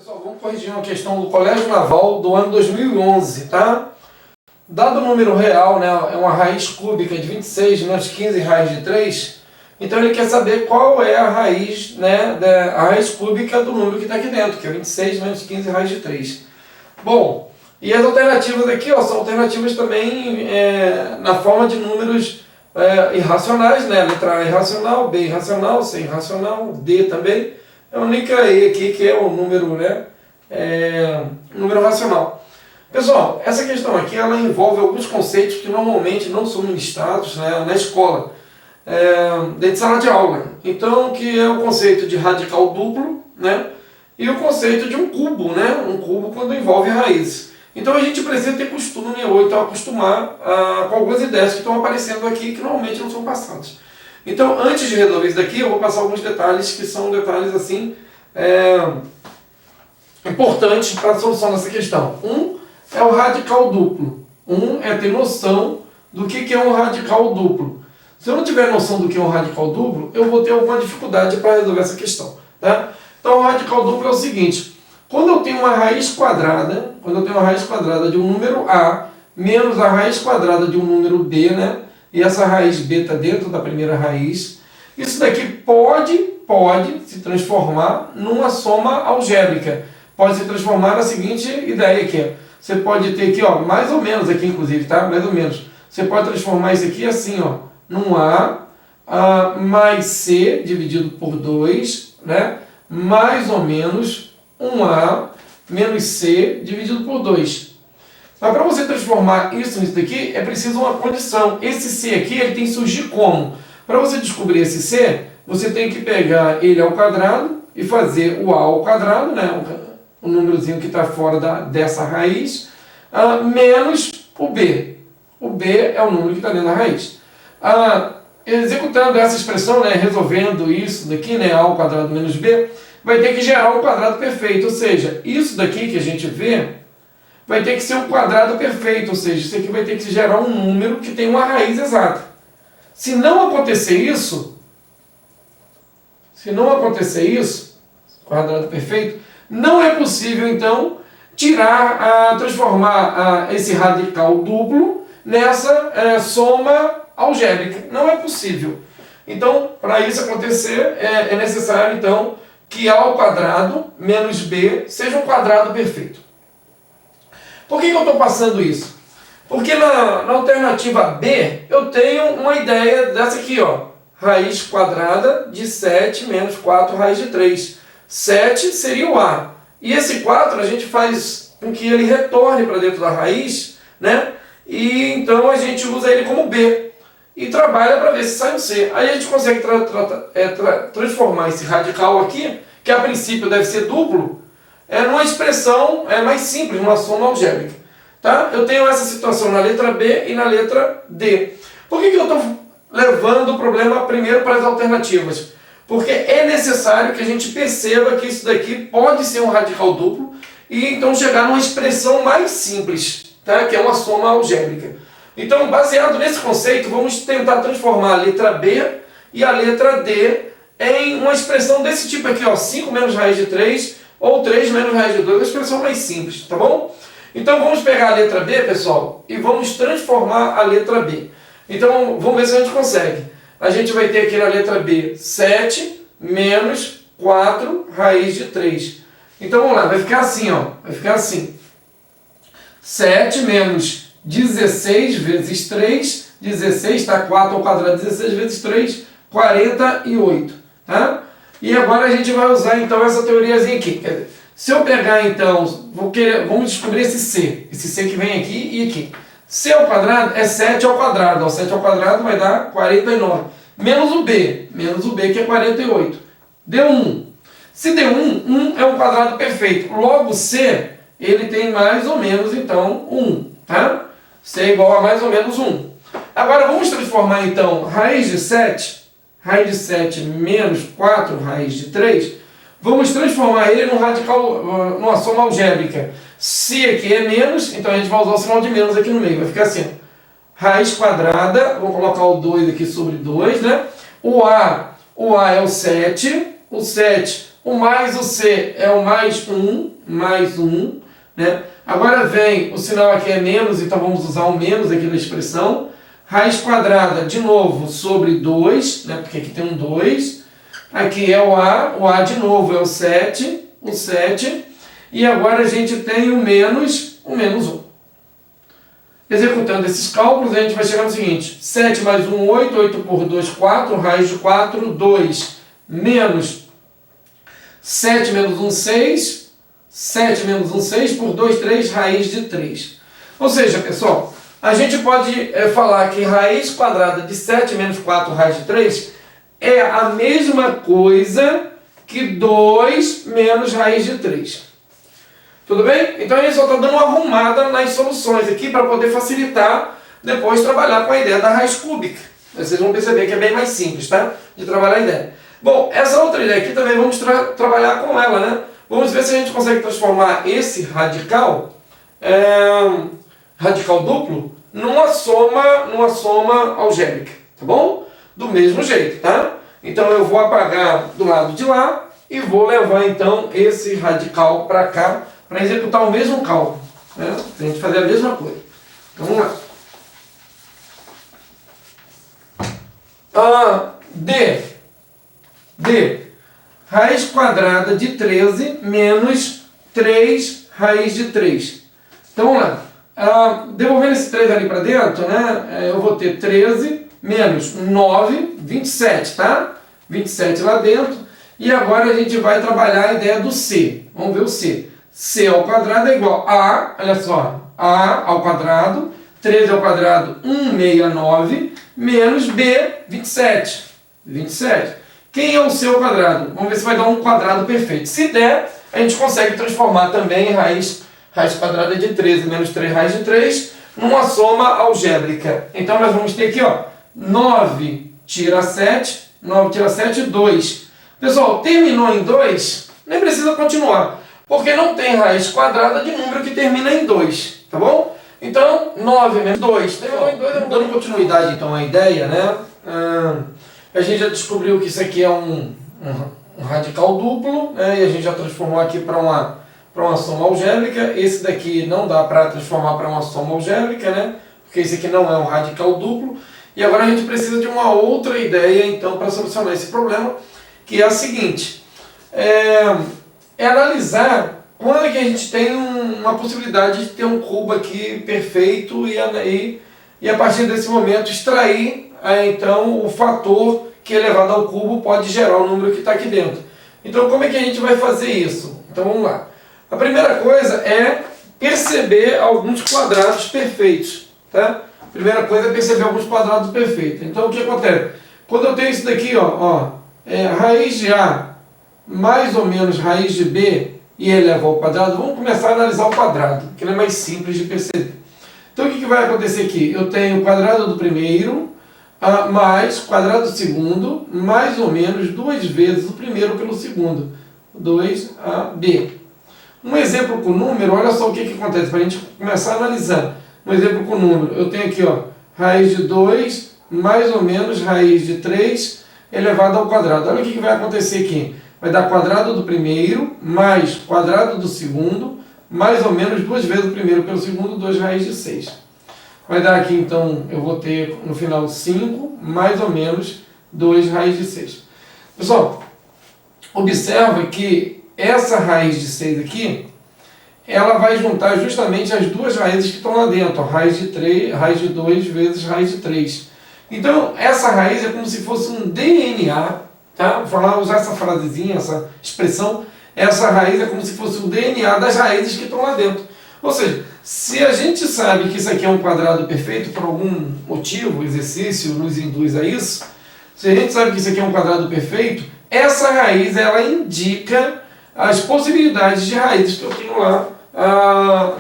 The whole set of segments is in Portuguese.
Pessoal, vamos corrigir uma questão do Colégio Naval do ano 2011, tá? Dado o número real, né, é uma raiz cúbica de 26 menos 15 raiz de 3, então ele quer saber qual é a raiz, né, a raiz cúbica do número que está aqui dentro, que é 26 menos 15 raiz de 3. Bom, e as alternativas aqui, ó, são alternativas também na forma de números irracionais, né? Letra A irracional, B irracional, C irracional, D também. É a única E aqui que é o número, né? Número racional. Pessoal, essa questão aqui ela envolve alguns conceitos que normalmente não são ministrados, né, na escola, dentro de sala de aula. Então, que é o conceito de radical duplo, né? E o conceito de um cubo, né? Um cubo quando envolve raízes. Então a gente precisa ter costume ou então acostumar com algumas ideias que estão aparecendo aqui que normalmente não são passadas. Então, antes de resolver isso daqui, eu vou passar alguns detalhes que são detalhes assim importantes para a solução dessa questão. Um é o radical duplo. É ter noção do que é um radical duplo. Se eu não tiver noção do que é um radical duplo, eu vou ter alguma dificuldade para resolver essa questão, tá? Então, o radical duplo é o seguinte: quando eu tenho uma raiz quadrada, de um número A menos a raiz quadrada de um número B, né? E essa raiz B está dentro da primeira raiz, isso daqui pode se transformar numa soma algébrica. Pode se transformar na seguinte ideia aqui. Você pode ter aqui, ó, mais ou menos aqui, inclusive, tá? Mais ou menos. Você pode transformar isso aqui assim, ó, num A mais C dividido por 2, né? Mais ou menos um A menos C dividido por 2. Mas para você transformar isso nisso daqui, é preciso uma condição. Esse C aqui, ele tem que surgir como? Para você descobrir esse C, você tem que pegar ele ao quadrado e fazer o A ao quadrado, né? O númerozinho que está fora dessa raiz, menos o B. O B é o número que está dentro da raiz. Executando essa expressão, né, resolvendo isso daqui, né, A ao quadrado menos B, vai ter que gerar um quadrado perfeito. Ou seja, isso daqui que a gente vê vai ter que ser um quadrado perfeito. Ou seja, isso aqui vai ter que gerar um número que tem uma raiz exata. Se não acontecer isso, quadrado perfeito, não é possível, então, transformar esse radical duplo nessa soma algébrica. Não é possível. Então, para isso acontecer, é necessário, então, que A ao quadrado menos B seja um quadrado perfeito. Por que eu estou passando isso? Porque na alternativa B, eu tenho uma ideia dessa aqui, ó. Raiz quadrada de 7 menos 4 raiz de 3. 7 seria o A. E esse 4 a gente faz com que ele retorne para dentro da raiz, né? E então a gente usa ele como B. E trabalha para ver se sai um C. Aí a gente consegue transformar esse radical aqui, que a princípio deve ser duplo, numa expressão mais simples, numa soma algébrica. Tá? Eu tenho essa situação na letra B e na letra D. Por que eu estou levando o problema primeiro para as alternativas? Porque é necessário que a gente perceba que isso daqui pode ser um radical duplo e então chegar numa expressão mais simples, tá? Que é uma soma algébrica. Então, baseado nesse conceito, vamos tentar transformar a letra B e a letra D em uma expressão desse tipo aqui, ó, 5 menos raiz de 3 ou 3 menos raiz de 2, uma expressão mais simples, tá bom? Então, vamos pegar a letra B, pessoal, e vamos transformar a letra B. Então, vamos ver se a gente consegue. A gente vai ter aqui na letra B 7 menos 4 raiz de 3. Então vamos lá, vai ficar assim, ó. Vai ficar assim. 7 menos 16 vezes 3. 16, tá? 4 ao quadrado, 16 vezes 3, 48. Tá? E agora a gente vai usar então essa teoriazinha aqui. Quer dizer, se eu pegar então, vamos descobrir esse C. Esse C que vem aqui e aqui. C ao quadrado é 7 ao quadrado. 7 ao quadrado vai dar 49. Menos o B que é 48. Deu 1. Se deu 1 é um quadrado perfeito. Logo, C, ele tem mais ou menos, então, 1. Tá? C é igual a mais ou menos 1. Agora, vamos transformar, então, raiz de 7 menos 4 raiz de 3. Vamos transformar ele numa soma algébrica. Se aqui é menos, então a gente vai usar o sinal de menos aqui no meio. Vai ficar assim, ó. Raiz quadrada, vou colocar o 2 aqui sobre 2, né? O A é o 7. O 7 O mais o C é o mais 1, né? Agora vem, o sinal aqui é menos, então vamos usar o menos aqui na expressão. Raiz quadrada, de novo, sobre 2, né? Porque aqui tem um 2. Aqui é o A de novo é o 7. E agora a gente tem o menos 1. Executando esses cálculos, a gente vai chegar no seguinte: 7 mais 1, 8, 8 por 2, 4, raiz de 4, 2, menos 7 menos 1, 6, 7 menos 1, 6, por 2, 3, raiz de 3. Ou seja, pessoal, a gente pode falar que raiz quadrada de 7 menos 4, raiz de 3, é a mesma coisa que 2 menos raiz de 3. Tudo bem? Então a gente só está dando uma arrumada nas soluções aqui para poder facilitar depois trabalhar com a ideia da raiz cúbica. Vocês vão perceber que é bem mais simples, tá? De trabalhar a ideia. Bom, essa outra ideia aqui também vamos trabalhar com ela, né? Vamos ver se a gente consegue transformar esse radical, radical duplo, numa soma algébrica, tá bom? Do mesmo jeito, tá? Então eu vou apagar do lado de lá e vou levar então esse radical para cá para executar o mesmo cálculo, né? Para a gente fazer a mesma coisa. Então vamos lá. D. Raiz quadrada de 13 menos 3 raiz de 3. Então vamos lá. Devolvendo esse 3 ali para dentro, né? Eu vou ter 13 menos 9, 27, tá? 27 lá dentro. E agora a gente vai trabalhar a ideia do C. Vamos ver o C. C ao quadrado é igual a, olha só, A ao quadrado, 13 ao quadrado, 169, menos B, 27. 27. Quem é o C ao quadrado? Vamos ver se vai dar um quadrado perfeito. Se der, a gente consegue transformar também raiz quadrada de 13 menos 3 raiz de 3 numa soma algébrica. Então nós vamos ter aqui, ó, 9 tira 7, 2. Pessoal, terminou em 2, nem precisa continuar, porque não tem raiz quadrada de número que termina em 2, tá bom? Então, 9 menos 2. Terminou em 2, dando continuidade então à ideia, né? A gente já descobriu que isso aqui é um radical duplo, né? E a gente já transformou aqui para uma soma algébrica. Esse daqui não dá para transformar para uma soma algébrica, né? Porque esse aqui não é um radical duplo. E agora a gente precisa de uma outra ideia então para solucionar esse problema, que é a seguinte: é analisar quando é que a gente tem uma possibilidade de ter um cubo aqui perfeito e a partir desse momento extrair então o fator que elevado ao cubo pode gerar o número que está aqui dentro. Então como é que a gente vai fazer isso? Então vamos lá. A primeira coisa é perceber alguns quadrados perfeitos, tá? A primeira coisa é perceber alguns quadrados perfeitos. Então o que acontece? Quando eu tenho isso daqui, raiz de A mais ou menos raiz de B e eleva ao quadrado, vamos começar a analisar o quadrado, que ele é mais simples de perceber. Então o que vai acontecer aqui? Eu tenho o quadrado do primeiro mais quadrado do segundo, mais ou menos 2 vezes o primeiro pelo segundo, 2AB. Um exemplo com número, olha só o que acontece, para a gente começar a analisar. Um exemplo com número, eu tenho aqui, raiz de 2 mais ou menos raiz de 3 elevado ao quadrado. Olha o que vai acontecer aqui. Vai dar quadrado do primeiro mais quadrado do segundo, mais ou menos 2 vezes o primeiro pelo segundo, 2 raiz de 6. Vai dar aqui, então, eu vou ter no final 5, mais ou menos 2 raiz de 6. Pessoal, observa que essa raiz de 6 aqui, ela vai juntar justamente as duas raízes que estão lá dentro, raiz de 3, raiz de 2 vezes raiz de 3. Então, essa raiz é como se fosse um DNA, tá? Vou usar essa frasezinha, essa expressão, essa raiz é como se fosse o DNA das raízes que estão lá dentro. Ou seja, se a gente sabe que isso aqui é um quadrado perfeito, por algum motivo, o exercício nos induz a isso, se a gente sabe que isso aqui é um quadrado perfeito, essa raiz ela indica as possibilidades de raízes que eu tenho lá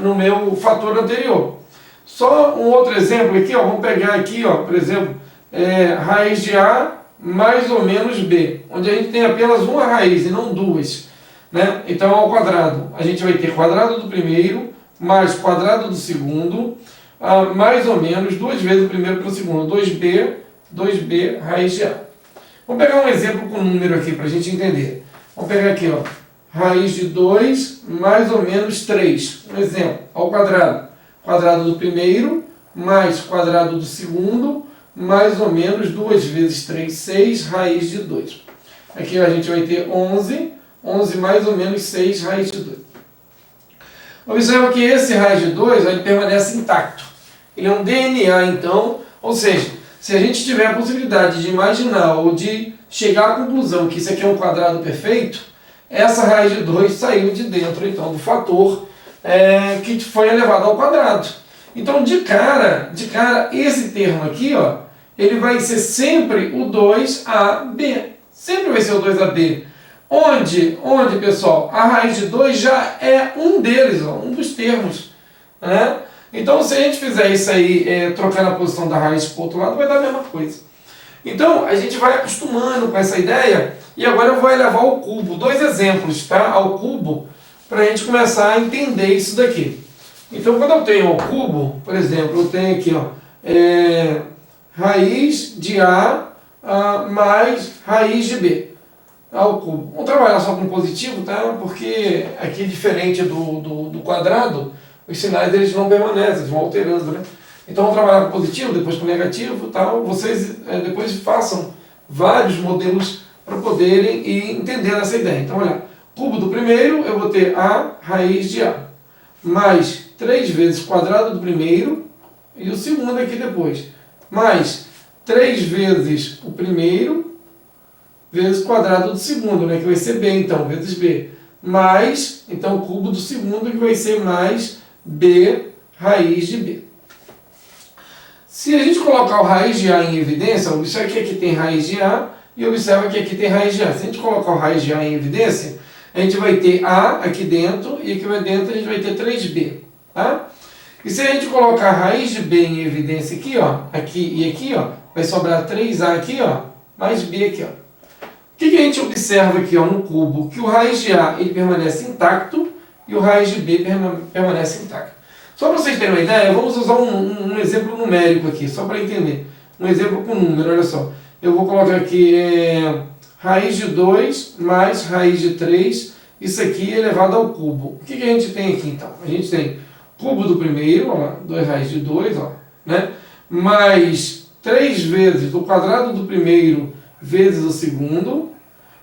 no meu fator anterior. Só um outro exemplo aqui, vamos pegar aqui, por exemplo, raiz de A mais ou menos B, onde a gente tem apenas uma raiz e não duas, né? Então, ao quadrado, a gente vai ter quadrado do primeiro mais quadrado do segundo, mais ou menos 2 vezes o primeiro pelo segundo, 2B raiz de A. Vamos pegar um exemplo com número aqui para a gente entender. Vamos pegar aqui, ó, raiz de 2 mais ou menos 3. Um exemplo, ao quadrado. Quadrado do primeiro mais quadrado do segundo, mais ou menos 2 vezes 3, 6, raiz de 2. Aqui a gente vai ter 11, 11 mais ou menos 6, raiz de 2. Observa que esse raiz de 2 ele permanece intacto. Ele é um DNA, então, ou seja, se a gente tiver a possibilidade de imaginar ou de chegar à conclusão que isso aqui é um quadrado perfeito, essa raiz de 2 saiu de dentro, então, do fator que foi elevado ao quadrado. Então, de cara, esse termo aqui, ó, ele vai ser sempre o 2AB. Sempre vai ser o 2AB. Onde, pessoal, a raiz de 2 já é um deles, ó, um dos termos. Né? Então, se a gente fizer isso aí, trocando a posição da raiz para o outro lado, vai dar a mesma coisa. Então, a gente vai acostumando com essa ideia, e agora eu vou elevar ao cubo. 2 exemplos, tá? Ao cubo, para a gente começar a entender isso daqui. Então, quando eu tenho ao cubo, por exemplo, eu tenho aqui, ó, raiz de A mais raiz de B ao cubo. Vamos trabalhar só com positivo, tá? Porque aqui, diferente do quadrado, os sinais eles não permanecem, eles vão alterando, né? Então, vamos trabalhar com positivo, depois com negativo, tal. Vocês depois façam vários modelos para poderem ir entendendo essa ideia. Então, olha, cubo do primeiro, eu vou ter A raiz de A, mais 3 vezes quadrado do primeiro, e o segundo aqui depois, mais 3 vezes o primeiro, vezes quadrado do segundo, né, que vai ser B, então, vezes B, mais, então, o cubo do segundo, que vai ser mais B raiz de B. Se a gente colocar o raiz de A em evidência, observa que aqui tem raiz de A, e observa que aqui tem raiz de A. Se a gente colocar o raiz de A em evidência, a gente vai ter A aqui dentro, e aqui dentro a gente vai ter 3B. Tá? E se a gente colocar a raiz de B em evidência aqui, ó, aqui e aqui, ó, vai sobrar 3A aqui, ó, mais B aqui, ó. O que a gente observa aqui, ó, no cubo? Que o raiz de A ele permanece intacto e o raiz de B permanece intacto. Só para vocês terem uma ideia, vamos usar um exemplo numérico aqui, só para entender. Um exemplo com número, olha só. Eu vou colocar aqui raiz de 2 mais raiz de 3, isso aqui elevado ao cubo. O que a gente tem aqui, então? A gente tem cubo do primeiro, ó, 2 raiz de 2, ó, né? Mais 3 vezes o quadrado do primeiro vezes o segundo,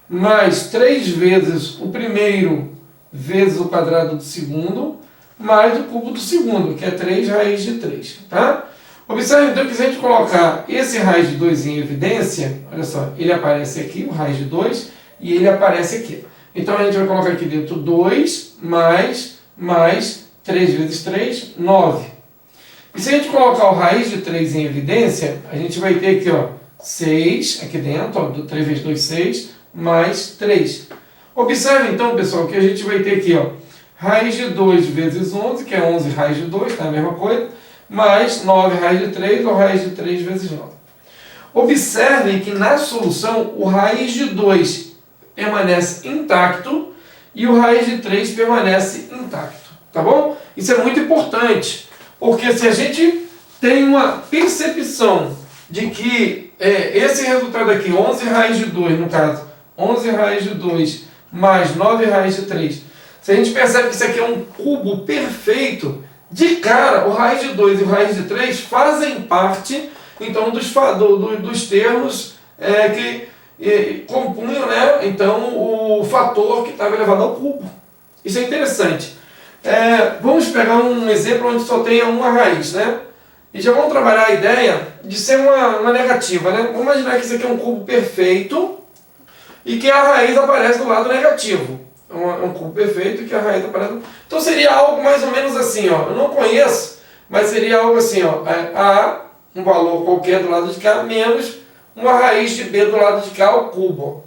mais 3 vezes o primeiro vezes o quadrado do segundo, mais o cubo do segundo, que é 3 raiz de 3, tá? Observe então que se a gente colocar esse raiz de 2 em evidência, olha só, ele aparece aqui, o raiz de 2, e ele aparece aqui. Então a gente vai colocar aqui dentro 2 mais 3 vezes 3, 9. E se a gente colocar o raiz de 3 em evidência, a gente vai ter aqui, ó, 6 aqui dentro, ó, 3 vezes 2, 6, mais 3. Observe então, pessoal, que a gente vai ter aqui, ó, raiz de 2 vezes 11, que é 11 raiz de 2, tá a mesma coisa, mais 9 raiz de 3, ou raiz de 3 vezes 9. Observem que na solução o raiz de 2 permanece intacto e o raiz de 3 permanece intacto, tá bom? Isso é muito importante, porque se a gente tem uma percepção de que esse resultado aqui, 11 raiz de 2, no caso, 11 raiz de 2 mais 9 raiz de 3, se a gente percebe que isso aqui é um cubo perfeito, de cara, o raiz de 2 e o raiz de 3 fazem parte, então, dos termos que compunham, né, então, o fator que estava elevado ao cubo. Isso é interessante. Vamos pegar um exemplo onde só tenha uma raiz, né? E já vamos trabalhar a ideia de ser uma negativa, né? Vamos imaginar que isso aqui é um cubo perfeito e que a raiz aparece do lado negativo. É um cubo perfeito e que a raiz aparece... Então seria algo mais ou menos assim, ó. Eu não conheço, mas seria algo assim, ó. A, um valor qualquer do lado de cá, menos uma raiz de B do lado de cá ao cubo.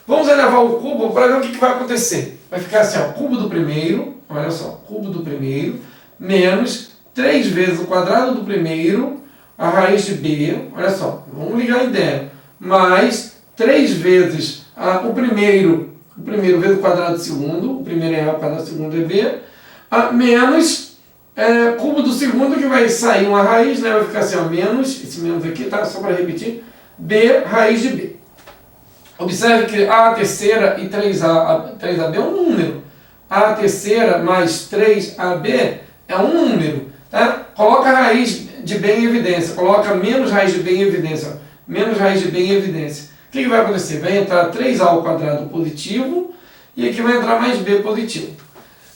Vamos elevar o cubo para ver o que vai acontecer. Vai ficar assim, ó, cubo do primeiro, olha só, cubo do primeiro, menos 3 vezes o quadrado do primeiro, a raiz de B, olha só, vamos ligar a ideia, mais 3 vezes o primeiro vezes o quadrado do segundo, o primeiro é A, o quadrado do segundo é B, menos cubo do segundo, que vai sair uma raiz, né, vai ficar assim, ó, menos, esse menos aqui, tá, só para repetir, B raiz de B. Observe que a terceira e 3AB é um número. A terceira mais 3AB é um número. Tá? Coloca a raiz de B em evidência. Coloca menos raiz de B em evidência. Menos raiz de B em evidência. O que vai acontecer? Vai entrar 3A ao quadrado positivo e aqui vai entrar mais B positivo.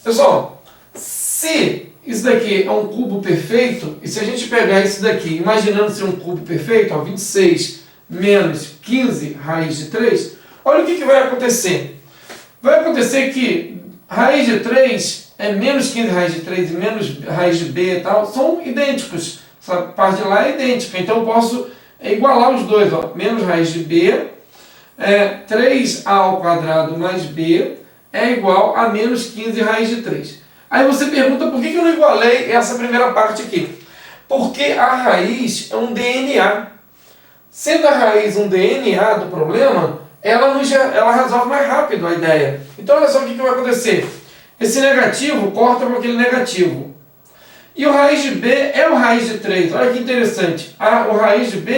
Pessoal, se isso daqui é um cubo perfeito, e se a gente pegar isso daqui, imaginando ser um cubo perfeito, ó, 26 menos 15 raiz de 3, olha o que vai acontecer. Vai acontecer que raiz de 3 é menos 15 raiz de 3 e menos raiz de B e tal, são idênticos. Essa parte de lá é idêntica, então eu posso igualar os dois. Ó. Menos raiz de B, 3A ao quadrado mais B é igual a menos 15 raiz de 3. Aí você pergunta por que eu não igualei essa primeira parte aqui. Porque a raiz é um DNA. Sendo a raiz um DNA do problema, ela resolve mais rápido a ideia. Então olha só o que vai acontecer. Esse negativo corta com aquele negativo. E o raiz de B é o raiz de 3. Olha que interessante. O raiz de B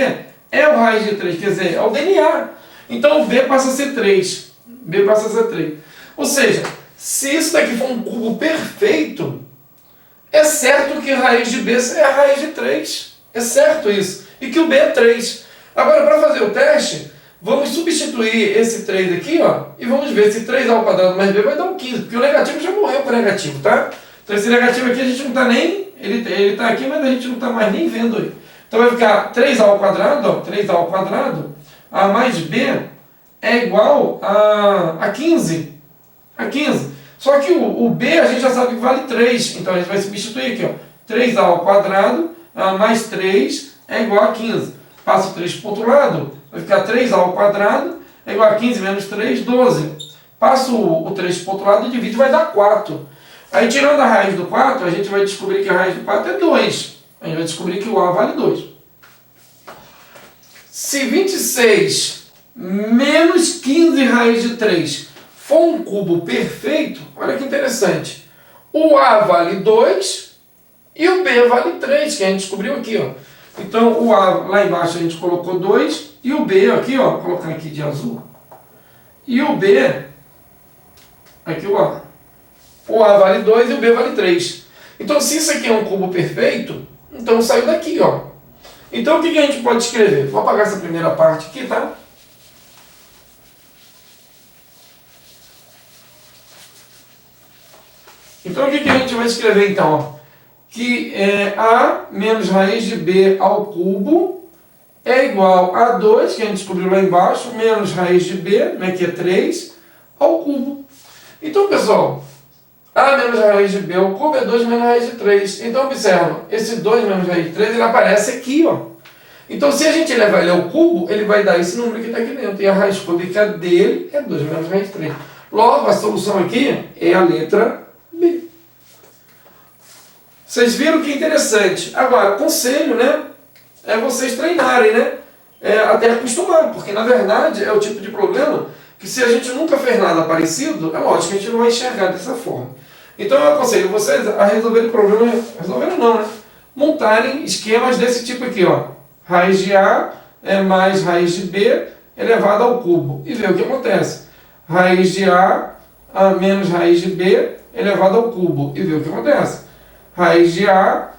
é o raiz de 3, quer dizer, é o DNA. Então o B passa a ser 3. B passa a ser 3. Ou seja, se isso daqui for um cubo perfeito, é certo que a raiz de B é a raiz de 3. É certo isso. E que o B é 3. Agora, para fazer o teste, vamos substituir esse 3 aqui, ó, e vamos ver se 3A ao quadrado mais B vai dar um 15, porque o negativo já morreu com o negativo, tá? Então esse negativo aqui a gente não está nem, ele está aqui, mas a gente não está mais nem vendo ele. Então vai ficar 3A ao quadrado, ó, 3A ao quadrado, A mais B é igual a 15. A 15. Só que o B a gente já sabe que vale 3, então a gente vai substituir aqui, ó. 3A ao quadrado, mais 3 é igual a 15. Passa o 3 para o outro lado, vai ficar 3A ao quadrado é igual a 15 menos 3, 12. Passa o 3 para o outro lado e divide, vai dar 4. Aí tirando a raiz do 4, a gente vai descobrir que a raiz do 4 é 2. A gente vai descobrir que o A vale 2. Se 26 menos 15 raiz de 3 for um cubo perfeito, olha que interessante. O A vale 2 e o B vale 3, que a gente descobriu aqui, ó. Então o A lá embaixo a gente colocou 2 e o B aqui, ó, vou colocar aqui de azul. E o B, aqui o A. O A vale 2 e o B vale 3. Então se isso aqui é um cubo perfeito, então saiu daqui, ó. Então o que a gente pode escrever? Vou apagar essa primeira parte aqui, tá? Então o que a gente vai escrever então? Ó? Que A menos raiz de B ao cubo é igual a 2, que a gente descobriu lá embaixo, menos raiz de B, né, que é 3, ao cubo. Então, pessoal, A menos raiz de B ao cubo é 2 menos raiz de 3. Então, observa, esse 2 menos raiz de 3, ele aparece aqui, ó. Então, se a gente levar ele ao cubo, ele vai dar esse número que está aqui dentro. E a raiz cúbica dele é 2 menos raiz de 3. Logo, a solução aqui é a letra B. Vocês viram que interessante. Agora, conselho, né? É vocês treinarem, né? Até acostumar, porque na verdade é o tipo de problema que se a gente nunca fez nada parecido, é lógico que a gente não vai enxergar dessa forma. Então eu aconselho vocês a resolverem o problema, resolverem não, né? Montarem esquemas desse tipo aqui, ó. Raiz de A é mais raiz de B elevado ao cubo. E ver o que acontece. Raiz de A menos raiz de B elevado ao cubo. E ver o que acontece. Raiz de A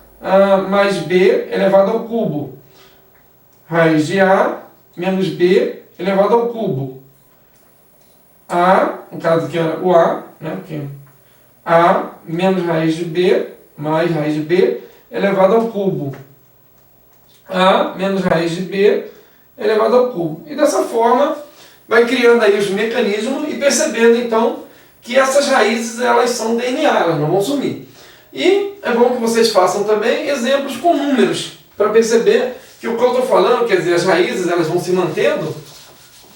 mais B elevado ao cubo. Raiz de A menos B elevado ao cubo. A, no caso aqui era o A, né? Aqui. A menos raiz de B mais raiz de B elevado ao cubo. A menos raiz de B elevado ao cubo. E dessa forma vai criando aí os mecanismos e percebendo então que essas raízes elas são DNA, elas não vão sumir. E é bom que vocês façam também exemplos com números, para perceber que o que eu estou falando, quer dizer, as raízes elas vão se mantendo,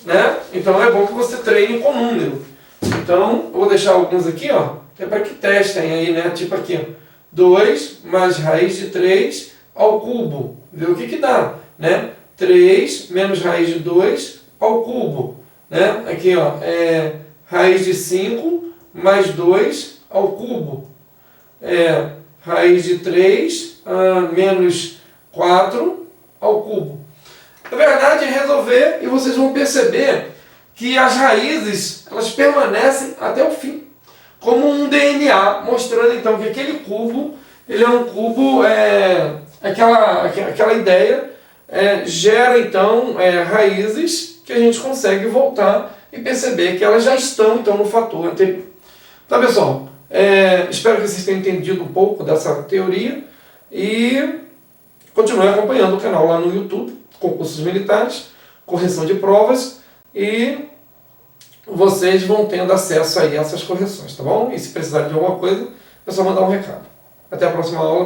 né? Então é bom que você treine com número. Então, eu vou deixar alguns aqui, ó, que é para que testem aí, né? Tipo aqui, ó, 2 mais raiz de 3 ao cubo. Vê o que dá, né? 3 menos raiz de 2 ao cubo, né? Aqui, ó, raiz de 5 mais 2 ao cubo. Raiz de 3 menos 4 ao cubo. Na verdade é resolver e vocês vão perceber que as raízes elas permanecem até o fim, como um DNA, mostrando então que aquele cubo, ele é um cubo, aquela ideia gera então raízes que a gente consegue voltar e perceber que elas já estão então no fator anterior. Tá, pessoal? Espero que vocês tenham entendido um pouco dessa teoria e continue acompanhando o canal lá no YouTube, Concursos Militares, correção de provas, e vocês vão tendo acesso aí a essas correções, tá bom? E se precisarem de alguma coisa, é só mandar um recado. Até a próxima aula.